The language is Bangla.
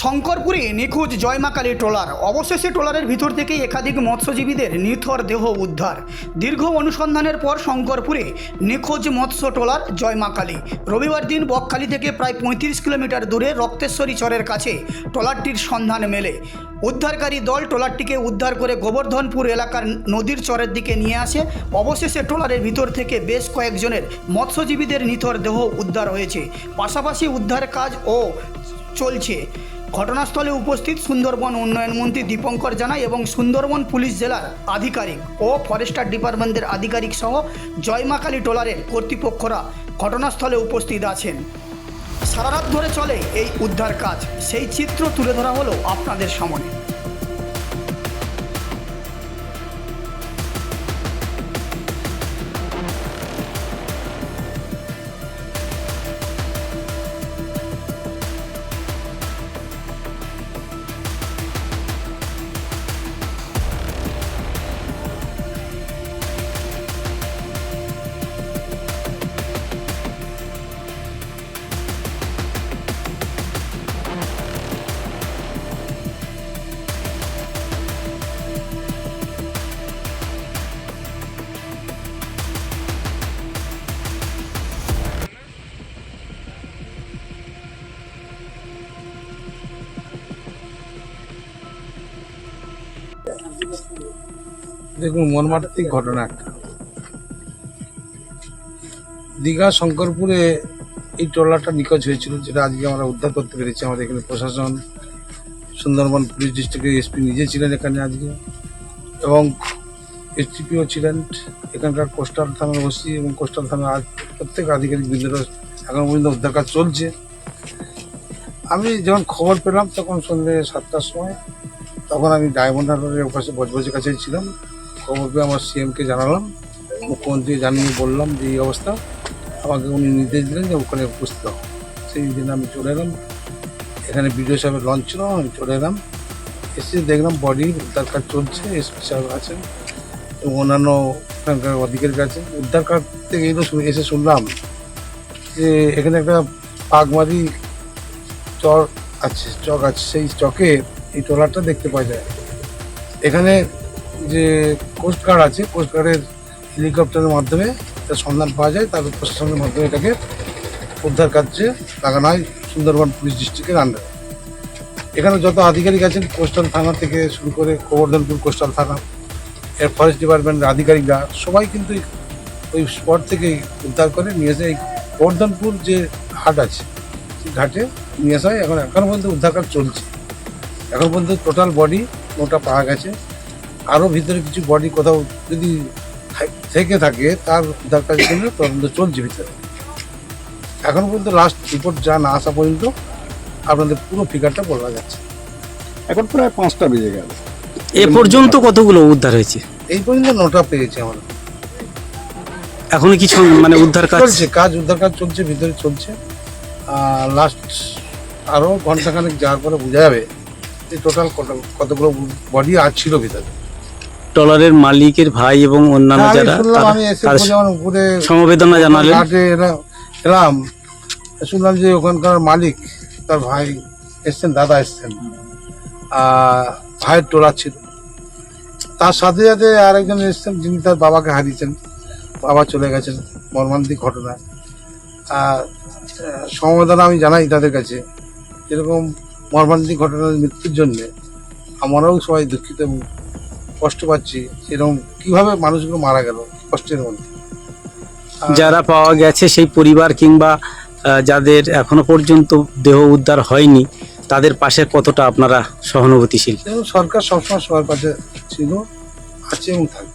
শঙ্করপুরে নিখোঁজ জয়মাকালী ট্রলার। অবশেষে ট্রলারের ভিতর থেকে একাধিক মৎস্যজীবীদের নিথর দেহ উদ্ধার। দীর্ঘ অনুসন্ধানের পর শঙ্করপুরে নিখোঁজ মৎস্য ট্রলার জয়মাকালী। রবিবার দিন বকখালি থেকে প্রায় 35 কিলোমিটার দূরে রক্তেশ্বরী চরের কাছে ট্রলারটির সন্ধান মেলে। উদ্ধারকারী দল ট্রলারটিকে উদ্ধার করে গোবর্ধনপুর এলাকার নদীর চরের দিকে নিয়ে আসে। অবশেষে ট্রলারের ভিতর থেকে বেশ কয়েকজনের মৎস্যজীবীদের নিথর দেহ উদ্ধার হয়েছে। পাশাপাশি উদ্ধার কাজও চলছে। ঘটনাস্থলে উপস্থিত সুন্দরবন উন্নয়ন মন্ত্রী দীপঙ্কর জানা এবং সুন্দরবন পুলিশ জেলার আধিকারিক ও ফরেস্টার ডিপার্টমেন্টের আধিকারিক সহ জয়মাকালী ট্রলারের কর্তৃপক্ষরা ঘটনাস্থলে উপস্থিত আছেন। সারা রাত ধরে চলে এই উদ্ধার কাজ, সেই চিত্র তুলে ধরা হলো আপনাদের সামনে। দেখুন, মর্মান্তিক ঘটনা একটা। দীঘা শঙ্করপুরে এই ট্রলারটা নিখোঁজ হয়েছিল, যেটা আজকে আমরা উদ্ধার করতে পেরেছি। আমাদের এখানে প্রশাসন, সুন্দরবন পুলিশ ডিস্ট্রিক্টের এসপি নিজে ছিলেন এখানে আজকে, এবং এসডিপিও ছিলেন, এখানকার কোস্টাল থানার ওসি এবং কোস্টাল থানার প্রত্যেক আধিকারিক বৃন্দরা এখন পর্যন্ত উদ্ধার কাজ চলছে। আমি যখন খবর পেলাম তখন সন্ধ্যে 7টার সময়, তখন আমি ডায়মন্ড হারবারের পাশে বজবজের কাছে ছিলাম। খবর পেয়ে আমার সিএমকে জানালাম, মুখ্যমন্ত্রী জানিয়ে বললাম যে এই অবস্থা। আমাকে উনি নির্দেশ দিলেন যে ওখানে উপস্থিত হও। সেই দিন আমি চলে এলাম, এখানে বিডিও সাহেবের লঞ্চ ছিল, আমি চলে এলাম। এসে দেখলাম বডি উদ্ধার কাজ চলছে, এসপি সাহেব আছেন এবং অন্যান্য এখানকার অধিকারীর কাছে উদ্ধার কাজ থেকে এসে শুনলাম যে এখানে একটা পাগমারি চক আছে, সেই চকে এই ট্রলারটা দেখতে পাওয়া যায়। এখানে যে কোস্টগার্ড আছে, কোস্টগার্ডের হেলিকপ্টারের মাধ্যমে তার সন্ধান পাওয়া যায়, তারপর প্রশাসনের মাধ্যমে এটাকে উদ্ধার কার্যে লাগানো হয় সুন্দরবন পুলিশ ডিস্ট্রিক্টের আন্ডারে। এখানে যত আধিকারিক আছেন, কোস্টাল থানা থেকে শুরু করে গোবর্ধনপুর কোস্টাল থানা, এর ফরেস্ট ডিপার্টমেন্টের আধিকারিকরা সবাই কিন্তু ওই স্পট থেকে উদ্ধার করে নিয়ে এসে এই গোবর্ধনপুর যে ঘাট আছে সেই ঘাটে নিয়ে আসা হয়। এখনো পর্যন্ত উদ্ধার কাজ চলছে। এখন পর্যন্ত টোটাল বডি 9টা পাওয়া গেছে। আরও ভিতরে কিছু বডি কোথাও যদি থেকে থাকে তার উদ্ধার কাজের জন্য তদন্ত চলছে ভিতরে। এখন পর্যন্ত লাস্ট রিপোর্ট যা না আসা পর্যন্ত আপনাদের পুরো ফিগারটা বলা যাচ্ছে। এখন প্রায় 5টা বেজে গেল। এ পর্যন্ত কতগুলো উদ্ধার হয়েছে? এই পর্যন্ত 9টা পেয়েছে আমরা। এখনো কিছু মানে উদ্ধার কাজ উদ্ধার কাজ চলছে, ভিতরে চলছে। লাস্ট আরও ঘন্টাখানেক যাওয়ার পরে বোঝা যাবে যে টোটাল কতগুলো বডি ছিল ভিতরে। ট্রলারের মালিকের ভাই এবং অন্যান্য যারা উপরে সমবেদনা জানালেন। এলাম, শুনলাম যে ওখানকার মালিক তার ভাই এসছেন, দাদা এসছেন, ভাইয়ের ট্রলার ছিল। তার সাথে সাথে আরেকজন এসছেন যিনি তার বাবাকে হারিয়েছেন, বাবা চলে গেছেন। মর্মান্তিক ঘটনা। সমবেদনা আমি জানাই তাদের কাছে। এরকম মর্মান্তিক ঘটনার মৃত্যুর জন্যে আমরাও সবাই দুঃখিত এবং কষ্ট পাচ্ছি। এরকম কিভাবে মানুষগুলো মারা গেল কষ্টের মধ্যে। যারা পাওয়া গেছে সেই পরিবার কিংবা যাদের এখনো পর্যন্ত দেহ উদ্ধার হয়নি তাদের পাশে কতটা আপনারা সহানুভূতিশীল? সরকার সবসময় সবার পাশে ছিল, আছে এবং থাকবে।